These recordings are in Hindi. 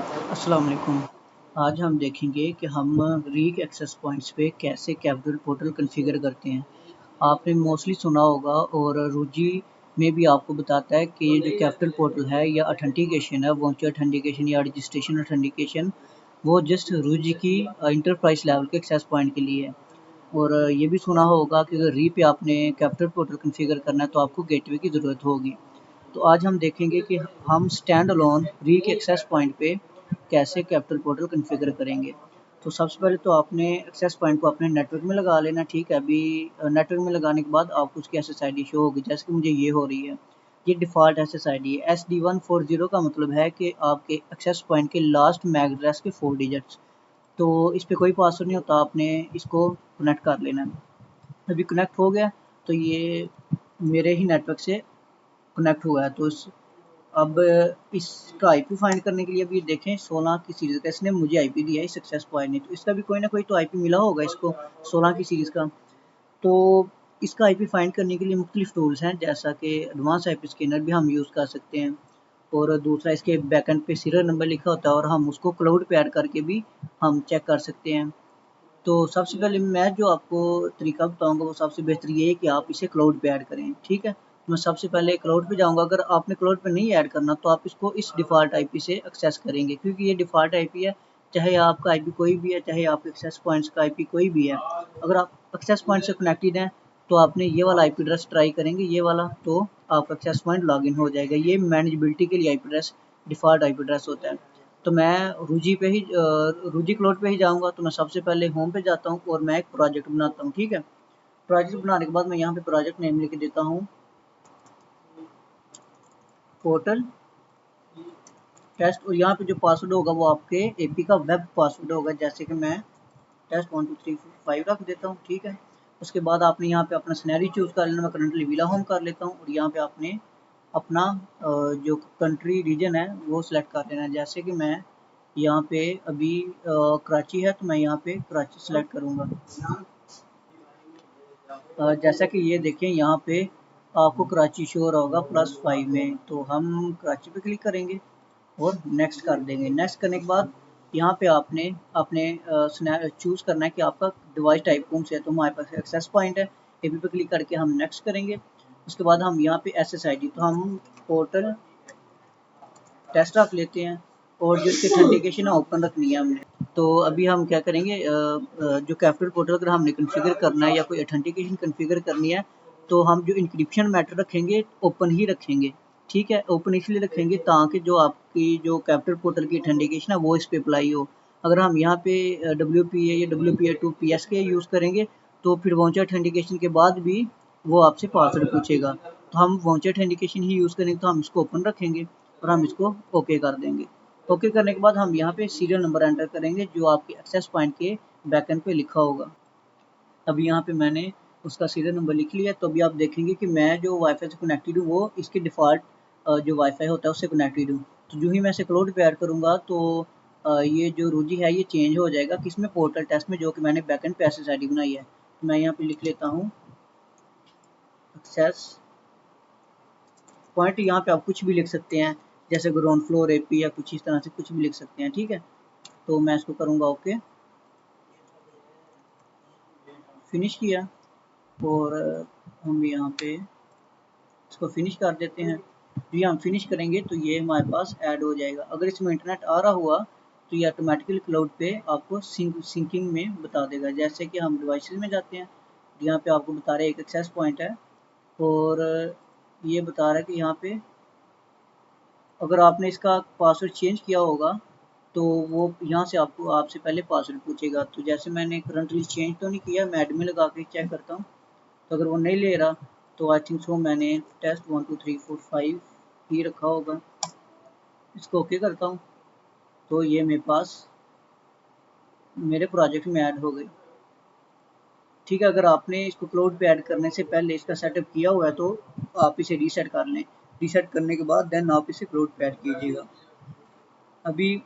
अस्सलाम वालेकुम। आज हम देखेंगे कि हम रीक एक्सेस पॉइंट्स पे कैसे कैपिटल पोर्टल कॉन्फ़िगर करते हैं। आपने मोस्टली सुना होगा और रूजी में भी आपको बताता है कि ये जो कैपिटल पोर्टल है या ऑथेंटिकेशन है, वर्चुअल ऑथेंटिकेशन या रजिस्ट्रेशन ऑथेंटिकेशन, वो जस्ट रूजी की एंटरप्राइज़ लेवल के एक्सेस पॉइंट के लिए है। और ये भी सुना होगा कि अगर री पे आपने कैपिटल पोर्टल कॉन्फ़िगर करना है तो आपको गेटवे की ज़रूरत होगी। तो आज हम देखेंगे कि हम स्टैंड अलोन री के एक्सेस पॉइंट पे कैसे कैपिटल पोर्टल कॉन्फ़िगर करेंगे। तो सबसे पहले तो आपने एक्सेस पॉइंट को अपने नेटवर्क में लगा लेना, ठीक है। अभी नेटवर्क में लगाने के बाद आपको उसकी एसएसआईडी शो होगी, जैसे कि मुझे ये हो रही है। ये डिफ़ॉल्ट एसएसआईडी है। SD140 का मतलब है कि आपके एक्सेस पॉइंट के लास्ट मैक एड्रेस के 4 डिजिट्स। तो इस पे कोई पासवर्ड नहीं होता, आपने इसको कनेक्ट कर लेना है। अभी कनेक्ट हो गया तो ये मेरे ही नेटवर्क से कनेक्ट हुआ है। तो अब इसका आईपी फाइंड करने के लिए अभी देखें 16 की सीरीज़ का इसने मुझे आईपी दिया है सक्सेस पॉइंट ने, तो इसका भी कोई ना कोई तो आईपी मिला होगा इसको 16 की सीरीज़ का। तो इसका आईपी फाइंड करने के लिए मुख्तलिफ टूल्स हैं, जैसा कि एडवांस आईपी स्कैनर भी हम यूज़ कर सकते हैं, और दूसरा इसके बैकएंड पे सीरियल नंबर लिखा होता है और हम उसको क्लाउड पे ऐड करके भी हम चेक कर सकते हैं। तो सबसे पहले मैं जो आपको तरीका बताऊँगा वो सबसे बेहतर ये है कि आप इसे क्लाउड पे ऐड करें, ठीक है? तो मैं सबसे पहले क्लाउड पे जाऊँगा, अगर आपने क्लाउड पे नहीं ऐड करना तो आप इसको इस डिफ़ॉल्ट आईपी से एक्सेस करेंगे, क्योंकि ये डिफ़ॉल्ट आईपी है, चाहे आपका आईपी कोई भी है, चाहे आपके एक्सेस पॉइंट्स का आईपी कोई भी है। अगर आप एक्सेस पॉइंट से कनेक्टेड हैं, तो आपने ये वाला आईपी एड्रेस ट्राई करेंगे, ये वाला, तो आपका एक्सेस पॉइंट लॉगिन हो जाएगा। ये मैनेजेबिलिटी के लिए IP address default IP address होता है। तो मैं रूजी क्लाउड पे ही जाऊँगा, तो मैं सबसे पहले होम पे जाता हूँ और मैं एक प्रोजेक्ट बनाता हूँ, ठीक है? प्रोजेक्ट बनाने के बाद मैं यहाँ पे प्रोजेक्ट नेम लिख देता हूँ पोर्टल टेस्ट, और यहाँ पे जो पासवर्ड होगा वो आपके एपी का वेब पासवर्ड होगा, जैसे कि मैं टेस्ट 1 2 3 4 5 रख देता हूँ, ठीक है? उसके बाद आपने यहाँ पे अपना सिनेरियो चूज़ कर लेना, मैं करंटली विला होम कर लेता हूँ, और यहाँ पे आपने अपना जो कंट्री रीजन है वो सिलेक्ट कर लेना है, जैसे कि मैं यहाँ पे अभी कराची है तो मैं यहाँ पे कराची सिलेक्ट करूँगा। जैसा कि ये देखें यहाँ पे आपको कराची शो हो रहा होगा +5 में, तो हम कराची पे क्लिक करेंगे और नेक्स्ट कर देंगे। नेक्स्ट करने के बाद यहाँ पे आपने अपने चूज़ करना है कि आपका डिवाइस टाइप कौन सा है, तो हमारे पास एक्सेस पॉइंट है। एपी पे क्लिक करके हम नेक्स्ट करेंगे। उसके बाद हम यहाँ पे एसएसआईडी, तो हम पोर्टल टेस्ट रख लेते हैं, और जो इसकी ऑथेंटिकेशन है ओपन रखनी है हमने। तो अभी हम क्या करेंगे, जो कैपिटल पोर्टल अगर हमने कॉन्फ़िगर करना है या कोई ऑथेंटिकेशन कॉन्फ़िगर करनी है, तो हम जो इंक्रिप्शन मेथड रखेंगे ओपन ही रखेंगे, ठीक है? ओपन इसलिए रखेंगे ताकि जो आपकी जो कैपिटल पोर्टल की ऑथेंटिकेशन है वो इस पे अप्लाई हो। अगर हम यहाँ पे WPA या WPA2 PSK यूज़ करेंगे तो फिर वाउचर ऑथेंटिकेशन के बाद भी वो आपसे पासवर्ड पूछेगा। तो हम वाउचर ऑथेंटिकेशन ही यूज़ करेंगे, तो हम इसको ओपन रखेंगे और हम इसको ओके कर देंगे। ओके करने के बाद हम यहाँ पे सीरियल नंबर एंटर करेंगे जो आपके एक्सेस पॉइंट के बैकएंड पे लिखा होगा। अभी यहाँ पे मैंने उसका सीरियल नंबर लिख लिया, तो अभी आप देखेंगे कि मैं जो वाईफाई से कनेक्टेड हूँ वो इसके डिफ़ॉल्ट जो वाईफाई होता है उससे कनेक्टेड हूँ। तो जो ही मैं इसे क्लाउड पे ऐड करूँगा तो ये जो रूजी है ये चेंज हो जाएगा किसमें, पोर्टल टेस्ट में, जो कि मैंने बैकएंड पे एसएसआईडी बनाई है। तो मैं यहाँ पे लिख लेता हूँ एक्सेस पॉइंट, यहाँ पे आप कुछ भी लिख सकते हैं, जैसे ग्राउंड फ्लोर एपी या कुछ इस तरह से कुछ भी लिख सकते हैं, ठीक है? तो मैं इसको करूँगा ओके, फिनिश किया, और हम यहाँ पे इसको फिनिश कर देते हैं। जी हम फिनिश करेंगे तो ये हमारे पास ऐड हो जाएगा। अगर इसमें इंटरनेट आ रहा हुआ तो ये ऑटोमेटिकली क्लाउड पे आपको सिंकिंग में बता देगा। जैसे कि हम डिवाइसेस में जाते हैं, यहाँ पे आपको बता रहा है एक एक्सेस पॉइंट है, और ये बता रहा है कि यहाँ पे अगर आपने इसका पासवर्ड चेंज किया होगा तो वो यहाँ से आपको आपसे पहले पासवर्ड पूछेगा। तो जैसे मैंने करंटली चेंज तो नहीं किया, मैं एडमिन लगा के चेक करता हूँ, तो अगर वो नहीं ले रहा तो आई थिंक सो मैंने टेस्ट 1 2 3 4 5 ही रखा होगा। इसको ओके करता हूँ तो ये मेरे पास मेरे प्रोजेक्ट में ऐड हो गई, ठीक है? अगर आपने इसको क्लाउड पे ऐड करने से पहले इसका सेटअप किया हुआ है तो आप इसे रीसेट कर लें। रीसेट करने के बाद देन आप इसे क्लाउड पे ऐड कीजिएगा। अभी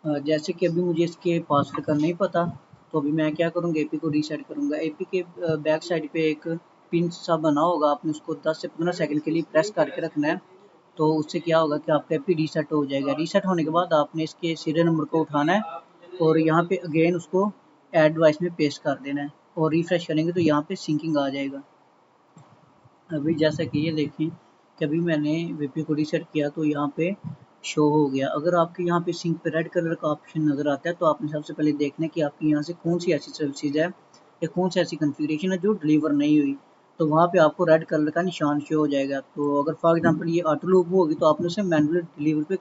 जैसे कि अभी मुझे इसके पासवर्ड का नहीं पता, तो अभी मैं क्या करूँगा, एपी को रीसेट करूँगा। एपी के बैक साइड पे एक पिन सा बना होगा, आपने उसको 10 से 15 सेकंड के लिए प्रेस करके रखना है। तो उससे क्या होगा कि आपका एपी रीसेट हो जाएगा। रीसेट होने के बाद आपने इसके सीरियल नंबर को उठाना है और यहाँ पे अगेन उसको ऐड डिवाइस में पेस्ट कर देना है और रिफ्रेश करेंगे तो यहाँ पे सिंकिंग आ जाएगा। अभी जैसा कि ये देखें कि अभी मैंने वीपी को रीसेट किया तो यहाँ पे शो हो गया। अगर आपके यहाँ पे सिंक पे रेड कलर का ऑप्शन नज़र आता है तो आपने सबसे पहले देखना है कि आपकी यहाँ से कौन सी ऐसी सर्विसेज है या कौन सी ऐसी कॉन्फ़िगरेशन है जो डिलीवर नहीं हुई, तो वहाँ पे आपको रेड कलर का निशान शो हो जाएगा। तो अगर फॉर एग्जांपल ये ऑटो लूप होगी तो आपने उसे मैनुअली डिलीवर पे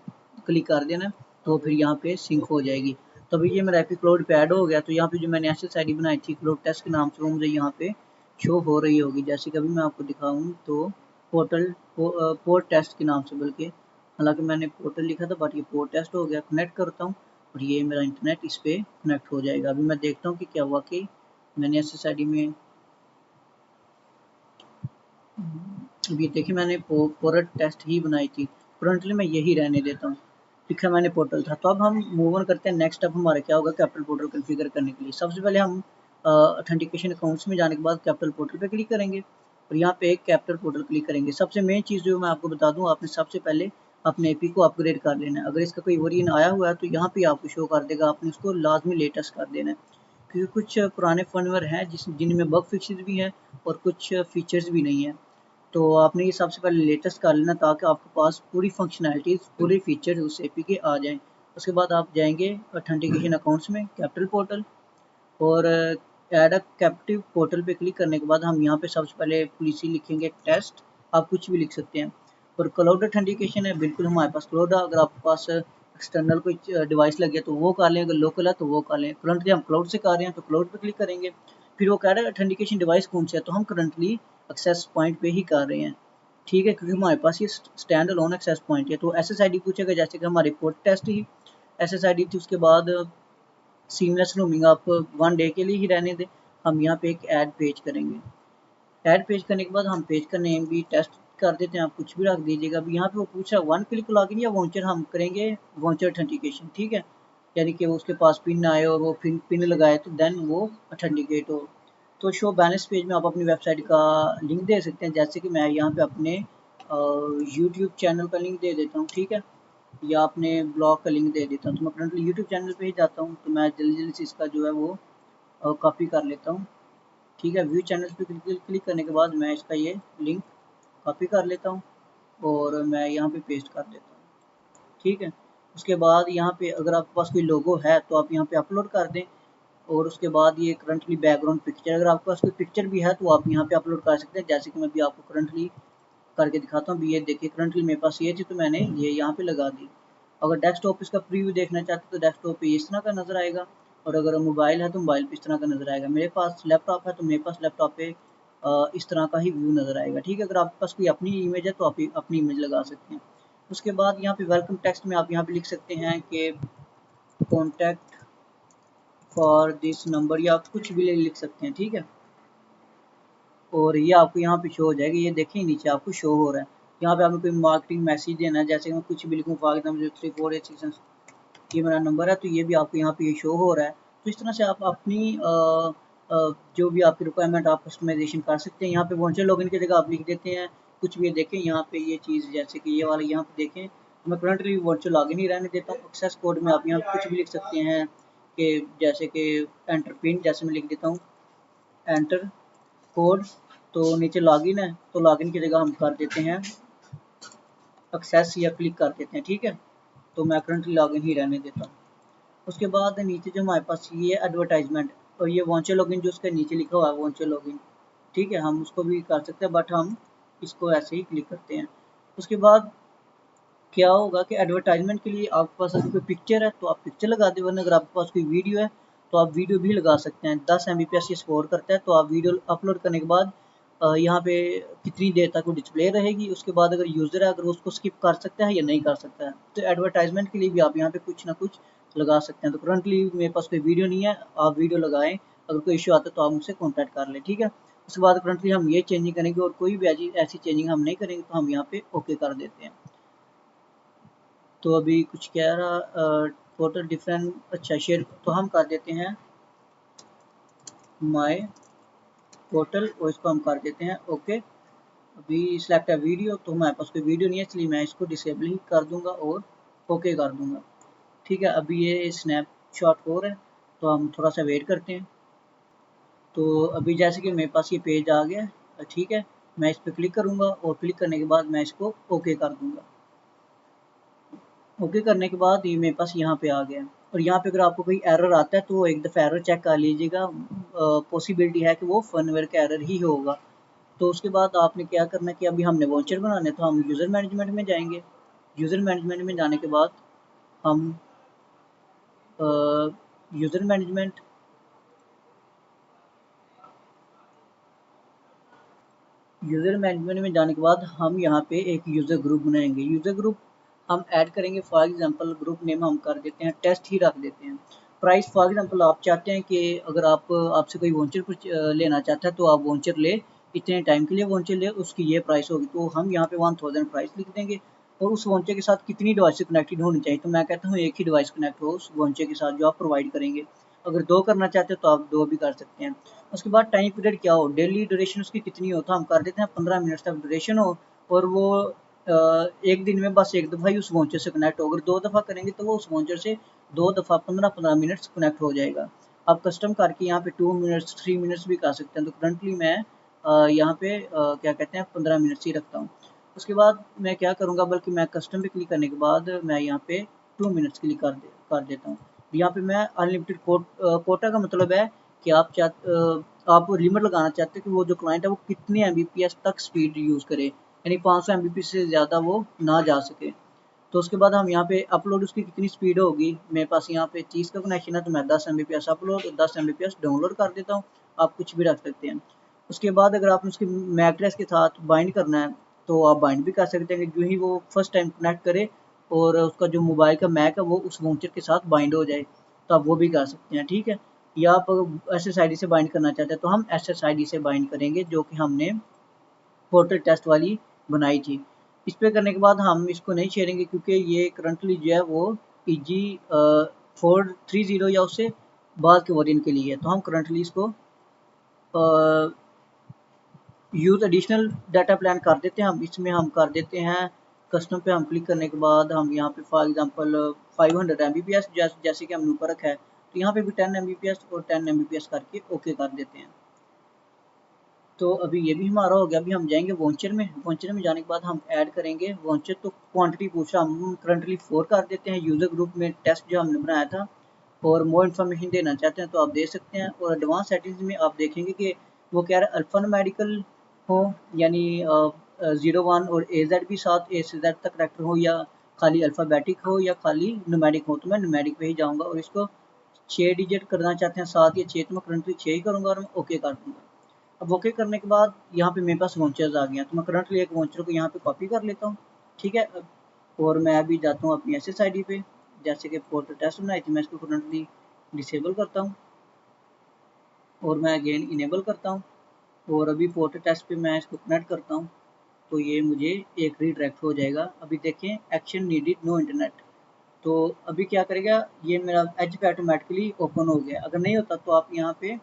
क्लिक कर देना, तो फिर यहाँ पे सिंक हो जाएगी। तो अभी ये मेरा एपी क्लाउड पे ऐड हो गया, तो यहाँ पे जो मैंने SSID बनाई थी क्लाउड टेस्ट के नाम से वो मुझे यहाँ पे शो हो रही होगी। जैसे कि अभी मैं आपको दिखाऊँ तो पोर्ट टेस्ट के नाम से, बल्कि हालांकि मैंने पोर्टल लिखा था बट ये पोर्ट टेस्ट हो गया। कनेक्ट करता हूँ और ये मेरा इंटरनेट इस पर कनेक्ट हो जाएगा। अभी मैं देखता हूँ कि क्या हुआ कि मैंने SSID में अभी देखिए मैंने पोर्ट टेस्ट ही बनाई थी, करंटली मैं यही रहने देता हूँ। लिखा मैंने पोर्टल था। तो अब हम मूव ऑन करते हैं। नेक्स्ट स्टेप हमारा क्या होगा कैपिटल पोर्टल कॉन्फ़िगर करने के लिए। सबसे पहले हम ऑथेंटिकेशन अकाउंट्स में जाने के बाद कैपिटल पोर्टल पे क्लिक करेंगे और यहाँ पे एक कैपिटल पोर्टल क्लिक करेंगे। सबसे मेन चीज़ जो मैं आपको बता दूँ, आपने सबसे पहले अपने एपी को अपग्रेड कर लेना है। अगर इसका कोई वर्जन आया हुआ है तो यहाँ पे आपको शो कर देगा, आपने उसको लाजमी लेटेस्ट कर देना है, क्योंकि कुछ पुराने फर्मवेयर हैं जिनमें बग फिक्सेस भी हैं और कुछ फीचर्स भी नहीं है। तो आपने ये सबसे पहले लेटेस्ट कर लेना ताकि आपके पास पूरी फंक्शनैलिटीज़ पूरे फीचर्स उस एपी के आ जाएं। उसके बाद आप जाएंगे ऑथेंटिकेशन अकाउंट्स में कैपिटल पोर्टल और ऐड अ कैप्टिव पोर्टल पे क्लिक करने के बाद हम यहाँ पे सबसे पहले पॉलिसी लिखेंगे टेस्ट। आप कुछ भी लिख सकते हैं। और क्लाउड ऑथेंटिकेशन है, बिल्कुल हमारे पास क्लाउड है। अगर आपके पास एक्सटर्नल कोई डिवाइस लगे तो वो कर लें, अगर लोकल है तो वो कर लें। करंटली हम क्लाउड से कर रहे हैं तो क्लाउड पे क्लिक करेंगे। फिर वो कह रहा है ऑथेंटिकेशन डिवाइस कौन सा है, तो हम करंटली एक्सेस पॉइंट पे ही कर रहे हैं, ठीक है, क्योंकि हमारे पास ये स्टैंड अलोन एक्सेस पॉइंट है। तो SSID पूछेगा, जैसे कि हमारी पोर्ट टेस्ट ही SSID थी। उसके बाद सीमलेस रूमिंग आप 1 डे के लिए ही रहने दें। हम यहाँ पे एक ऐड पेज करेंगे। ऐड पेज करने के बाद हम पेज का नेम भी टेस्ट कर देते हैं, आप कुछ भी रख दीजिएगा। अब यहाँ पे वो पूछ रहा है 1 क्लिक लॉगिन या वाउचर, हम करेंगे वाउचर ऑथेंटिकेशन, ठीक है, यानी कि उसके पास पिन आए और वो पिन लगाए तो देन वो ऑथेंटिकेट हो। तो शो बैलेंस पेज में आप अपनी वेबसाइट का लिंक दे सकते हैं, जैसे कि मैं यहाँ पे अपने यूट्यूब चैनल का लिंक दे देता हूँ, ठीक है, या अपने ब्लॉग का लिंक दे देता हूँ। तो मैं करंटली यूट्यूब चैनल पे ही जाता हूँ, तो मैं जल्दी जल्दी से इसका जो है वो कॉपी कर लेता हूँ, ठीक है। व्यू चैनल पे क्लिक करने के बाद मैं इसका ये लिंक कॉपी कर लेता हूँ और मैं यहाँ पे पेस्ट कर देता हूँ, ठीक है। उसके बाद यहाँ पे अगर आपके पास कोई लोगो है तो आप यहाँ पे अपलोड कर दें। और उसके बाद ये करंटली बैकग्राउंड पिक्चर, अगर आपके पास कोई पिक्चर भी है तो आप यहाँ पे अपलोड कर सकते हैं, जैसे कि मैं भी आपको करंटली करके दिखाता हूँ। ये देखिए करंटली मेरे पास ये थी तो मैंने ये यहाँ पे लगा दी। अगर डेस्कटॉप इसका प्रीव्यू देखना चाहते हैं तो डेस्कटॉप पे इस तरह का नज़र आएगा, और अगर मोबाइल है तो मोबाइल पे इस तरह का नज़र आएगा। मेरे पास लैपटॉप है तो मेरे पास लैपटॉप पे इस तरह का ही व्यू नज़र आएगा, ठीक है। अगर आपके पास कोई अपनी इमेज है तो आप अपनी इमेज लगा सकते हैं। उसके बाद यहाँ पे वेलकम टेक्स्ट में आप यहाँ पे लिख सकते हैं कि कॉन्टैक्ट फॉर दिस नंबर, या आप कुछ भी लिख सकते हैं, ठीक है। और ये आपको यहाँ पे शो हो जाएगा, ये देखिए नीचे आपको शो हो रहा है। यहाँ पे आपको कोई मार्केटिंग मैसेज देना है, जैसे मैं कुछ भी लिखूँ फॉर एग्जाम्पल 3486 ये मेरा नंबर है, तो ये भी आपको यहाँ पे ये शो हो रहा है। तो इस तरह से आप अपनी जो भी आपकी रिक्वायरमेंट आप कस्टमाइजेशन कर सकते हैं। यहाँ पे वाउचर लॉगिन की जगह आप लिख देते हैं कुछ भी। देखें यहाँ पे ये चीज़, जैसे कि ये वाला यहाँ पे देखें, तो मैं करंटली वाउचर लॉगिन ही रहने देता हूँ। एक्सेस कोड में आप यहाँ पे कुछ भी लिख सकते हैं कि जैसे कि एंटर पिन, जैसे मैं लिख देता हूँ एंटर कोड। तो नीचे लॉगिन है तो लॉगिन की जगह हम कर देते हैं एक्सेस या क्लिक कर देते हैं, ठीक है। तो मैं करंटली लॉगिन ही रहने देता हूँ। उसके बाद नीचे जो हमारे पास ये एडवर्टाइजमेंट और ये वाउचर लॉगिन जो उसके नीचे लिखा हुआ है वाउचर लॉगिन, ठीक है, हम उसको भी कर सकते हैं बट हम इसको ऐसे ही क्लिक करते हैं। उसके बाद क्या होगा कि एडवर्टाइजमेंट के लिए आपके पास अगर कोई पिक्चर है तो आप पिक्चर लगा दें, वरना अगर आपके पास कोई वीडियो है तो आप वीडियो भी लगा सकते हैं। 10 MBPS ये सपोर्ट करता है। तो आप वीडियो अपलोड करने के बाद यहाँ पे कितनी देर तक वो डिस्प्ले रहेगी, उसके बाद अगर यूज़र है अगर उसको स्किप कर सकता है या नहीं कर सकता है। तो एडवर्टाइजमेंट के लिए भी आप यहाँ पे कुछ ना कुछ लगा सकते हैं। तो करंटली मेरे पास कोई वीडियो नहीं है, आप वीडियो लगाएं, अगर कोई इशू आता है तो आप मुझसे कॉन्टैक्ट कर लें, ठीक है। उसके बाद करंटली हम ये चेंजिंग करेंगे और कोई भी ऐसी चेंजिंग हम नहीं करेंगे, तो हम यहाँ पे ओके कर देते हैं। तो अभी कुछ कह रहा टोटल डिफरेंट, अच्छा शेयर तो हम कर देते हैं माय टोटल और इसको हम कर देते हैं ओके। अभी सिलेक्ट है वीडियो, तो हमारे पास कोई वीडियो नहीं है, इसलिए मैं इसको डिसेबल ही कर दूंगा और ओके कर दूंगा। ठीक है, अभी ये स्नैपशॉट हो रहा है, तो हम थोड़ा सा वेट करते हैं। तो अभी जैसे कि मेरे पास ये पेज आ गया है, ठीक है, मैं इस पर क्लिक करूँगा और क्लिक करने के बाद मैं इसको ओके कर दूँगा। ओके करने के बाद ये मेरे पास यहाँ पे आ गया है। और यहाँ पे अगर आपको कोई एरर आता है तो एक दफ़ा एरर चेक कर लीजिएगा, पॉसिबिलिटी है कि वो फर्मवेयर का एरर ही होगा। तो उसके बाद आपने क्या करना है कि अभी हमने वाउचर बनाने, तो हम यूज़र मैनेजमेंट में जाएंगे। यूज़र मैनेजमेंट में जाने के बाद हम यूज़र मैनेजमेंट यूज़र मैनेजमेंट में जाने के बाद हम यहाँ पे एक यूज़र ग्रुप बनाएंगे। यूज़र ग्रुप हम ऐड करेंगे, फॉर एग्जांपल ग्रुप नेम हम कर देते हैं टेस्ट ही रख देते हैं। प्राइस फॉर एग्जांपल आप चाहते हैं कि अगर आप आपसे कोई वाउचर कुछ लेना चाहता है तो आप वाउचर ले, इतने टाइम के लिए वाउचर ले, उसकी ये प्राइस होगी। तो हम यहाँ पे 1000 प्राइस लिख देंगे और उस वाउचर के साथ कितनी डिवाइस कनेक्टेड होनी चाहिए, तो मैं कहता हूँ एक ही डिवाइस कनेक्ट हो उस वाउचर के साथ जो आप प्रोवाइड करेंगे। अगर 2 करना चाहते हो तो आप 2 भी कर सकते हैं। उसके बाद टाइम पीरियड क्या हो, डेली ड्यूरेशन उसकी कितनी हो, तो हम कर देते हैं 15 मिनट तक ड्यूरेशन हो। और वो एक दिन में बस एक दफ़ा ही उस वाउचर से कनेक्ट हो। अगर 2 दफ़ा करेंगे तो वो उस वाउचर से 2 दफ़ा 15-15 मिनट्स कनेक्ट हो जाएगा। आप कस्टम करके यहाँ पे 2 मिनट्स 3 मिनट्स भी कर सकते हैं। तो करंटली मैं यहाँ पे क्या कहते हैं 15 मिनट्स ही रखता हूँ। उसके बाद मैं क्या करूँगा, बल्कि मैं कस्टम पे क्लिक करने के बाद मैं यहाँ पे 2 मिनट्स क्लिक कर देता हूँ। यहाँ पे मैं अनलिमिटेड कोटा का मतलब है कि आप लिमिट लगाना चाहते हैं कि वो जो क्लाइंट है वो कितने एमबीपीएस तक स्पीड यूज़ करे, यानी 500 एमबीपीएस से ज़्यादा वो ना जा सके। तो उसके बाद हम यहाँ पे अपलोड उसकी कितनी स्पीड होगी, मेरे पास यहाँ पे 30 का कनेक्शन है तो मैं 10 एमबीपीएस अपलोड और 10 एमबीपीएस डाउनलोड कर देता हूँ। आप कुछ भी रख सकते हैं। उसके बाद अगर आपने उसके मैक एड्रेस के साथ बाइंड करना है तो आप बाइंड भी कर सकते हैं कि जो ही वो फर्स्ट टाइम कनेक्ट करे और उसका जो मोबाइल का मैक है वो उस वाउचर के साथ बाइंड हो जाए, तो आप वो भी कर सकते हैं। ठीक है, या आप एसएसआईडी से बाइंड करना चाहते हैं तो हम एसएसआईडी से बाइंड करेंगे, जो कि हमने पोर्टल टेस्ट वाली बनाई थी। इस पे करने के बाद हम इसको नहीं छेड़ेंगे क्योंकि ये करंटली जो है वो पीजी 430 या उससे बाद के वर्जन के लिए है। तो हम करंटली इसको यूज़ एडिशनल डाटा प्लान कर देते हैं। हम इसमें हम कर देते हैं कस्टम पे हम क्लिक करने के बाद हम यहाँ पे फॉर एग्जांपल 500 एमबीपीएस जैसे कि हमने ऊपर रखा है, तो यहाँ पे भी 10 एमबीपीएस और 10 एमबीपीएस करके ओके कर देते हैं। तो अभी ये भी हमारा हो गया। अभी हम जाएंगे वॉन्चर में जाने के बाद हम ऐड करेंगे वॉन्चर। तो क्वांटिटी पूछ रहा, हम करंटली 4 कर देते हैं। यूज़र ग्रुप में टेस्ट जो हमने बनाया था और मोर इन्फॉर्मेशन देना चाहते हैं तो आप दे सकते हैं। और एडवांस सेटिंग्स में आप देखेंगे कि वो कह रहा है अल्फ़ान्यूमेरिकल हो, यानी 01 और AZ भी साथ A से Z तक करैक्टर हो, या खाली अल्फ़ाबेटिक हो या खाली न्यूमेरिक हो। तो मैं न्यूमेरिक पे ही जाऊँगा और इसको 6 डिजिट करना चाहते हैं 7 या 6, तो मैं करंटली 6 ही करूँगा और मैं ओके कर दूँगा। अब ओके करने के बाद यहाँ पे मेरे पास वाउचर्स आ गए हैं, तो मैं करंटली एक वाउचर को यहाँ पे कॉपी कर लेता हूँ। ठीक है, और मैं अभी जाता हूँ अपनी एसएसआईडी पे, जैसे कि पोर्टल टेस्ट बनाई थी मैं इसको करंटली डिसेबल करता हूँ और मैं अगेन इनेबल करता हूँ। और अभी पोर्टल टेस्ट पे मैं इसको कनेक्ट करता हूँ तो ये मुझे एक रीडायरेक्ट हो जाएगा। अभी देखें एक्शन नीडेड नो इंटरनेट, तो अभी क्या करेगा, ये मेरा एज पे ऑटोमेटिकली ओपन हो गया। अगर नहीं होता तो आप यहाँ पे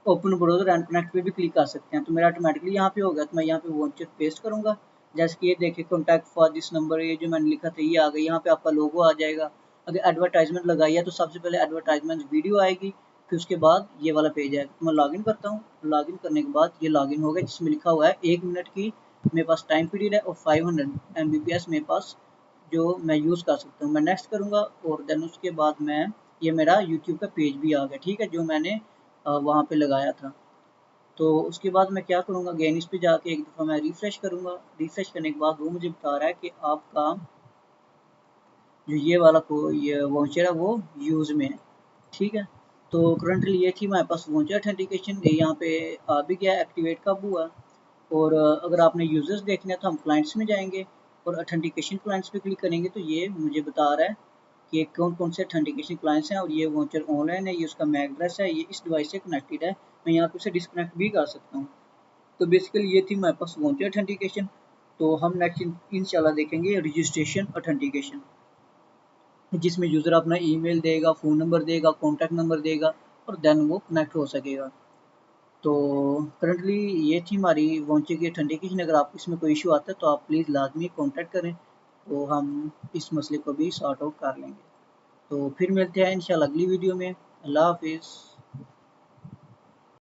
ओपन ब्राउज़र एंड कनेक्ट पे भी क्लिक कर सकते हैं। तो मेरा ऑटोमेटिकली यहाँ पे हो गया, तो मैं यहाँ पे वाउचर पेस्ट करूँगा। जैसे कि ये देखिए कॉन्टैक्ट फॉर दिस नंबर, ये जो मैंने लिखा था ये आ गई। यहाँ पे आपका लोगो आ जाएगा। अगर एडवर्टाइजमेंट लगाई है तो सबसे पहले एडवर्टाइजमेंट वीडियो आएगी, फिर उसके बाद ये वाला पेज आएगा। तो मैं लॉगिन करता हूँ। लॉगिन करने के बाद ये लॉगिन हो गया, जिसमें लिखा हुआ है 1 मिनट की मेरे पास टाइम पीरियड है और 500 एमबीपीएस मेरे पास जो मैं यूज़ कर सकता हूँ। मैं नेक्स्ट करूँगा और देन उसके बाद मैं, ये मेरा यूट्यूब का पेज भी आ गया, ठीक है, जो मैंने वहाँ पे लगाया था। तो उसके बाद मैं क्या करूँगा, अगेन इस पे जाके एक दफ़ा मैं रिफ़्रेश करूँगा। रिफ़्रेश करने के बाद वो मुझे बता रहा है कि आपका जो ये वाला ये वाउचर है वो यूज़ में है। ठीक है, तो करंटली ये थी हमारे पास वाउचर ऑथेंटिकेशन, यहाँ पे आ भी गया एक्टिवेट कब हुआ। और अगर आपने यूज़र्स देखने हैं तो हम क्लाइंट्स में जाएंगे और ऑथेंटिकेशन क्लाइंट्स पे क्लिक करेंगे तो ये मुझे बता रहा है कि कौन कौन से ऑथेंटिकेशन क्लाइंट्स हैं और ये वाउचर ऑनलाइन है, ये उसका मैक एड्रेस है, ये इस डिवाइस से कनेक्टेड है। मैं यहाँ पे उसे डिस्कनेक्ट भी कर सकता हूँ। तो बेसिकली ये थी हमारे पास वाउचर ऑथेंटिकेशन। तो हम नेक्स्ट इंशाल्लाह देखेंगे रजिस्ट्रेशन ऑथेंटिकेशन, जिसमें यूज़र अपना ईमेल देगा, फ़ोन नंबर देगा, कॉन्टैक्ट नंबर देगा और देन वो कनेक्ट हो सकेगा। तो करंटली ये थी हमारी वॉन्चे की ठंडी की। अगर आपको इसमें कोई इशू आता है तो आप प्लीज़ लाजमी कॉन्टैक्ट करें, तो हम इस मसले को भी सॉर्ट आउट कर लेंगे। तो फिर मिलते हैं इंशाल्लाह अगली वीडियो में। अल्लाह हाफिज़।